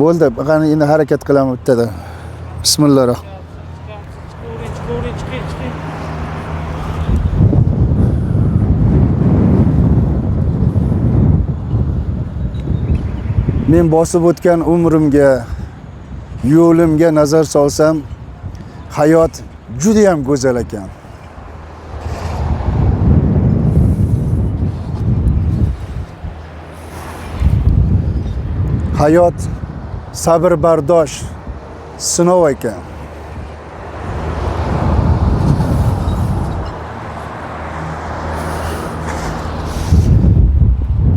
Bo'ldi, qani endi harakat qilamiz bittada. Bismillah. Men bosib o'tgan umrimga, yo'limga nazar solsam, hayot juda ham go'zal ekan. Hayot sabr bardosh sinov ekan.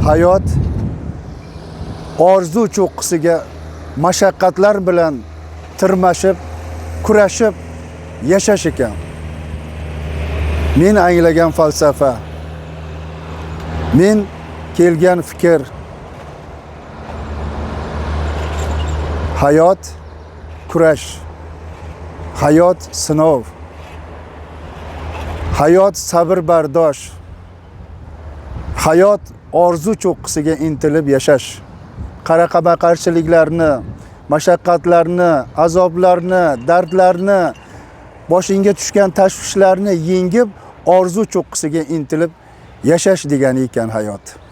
Hayot orzu cho'qqisiga mashaqqatlar bilan tirmashib, kurashib yashash ekan. Men anglagan falsafa, men kelgan fikr, hayot kurash, hayot sinov, hayot sabr bardosh, hayot orzu cho'qqisiga intilib yashash. Qaraqaba qarshiliklarni, mashaqqatlarni, azoblarni, dardlarni, boshingga tushgan tashvishlarni yengib, orzu cho'qqisiga intilib yashash degani ekan hayot.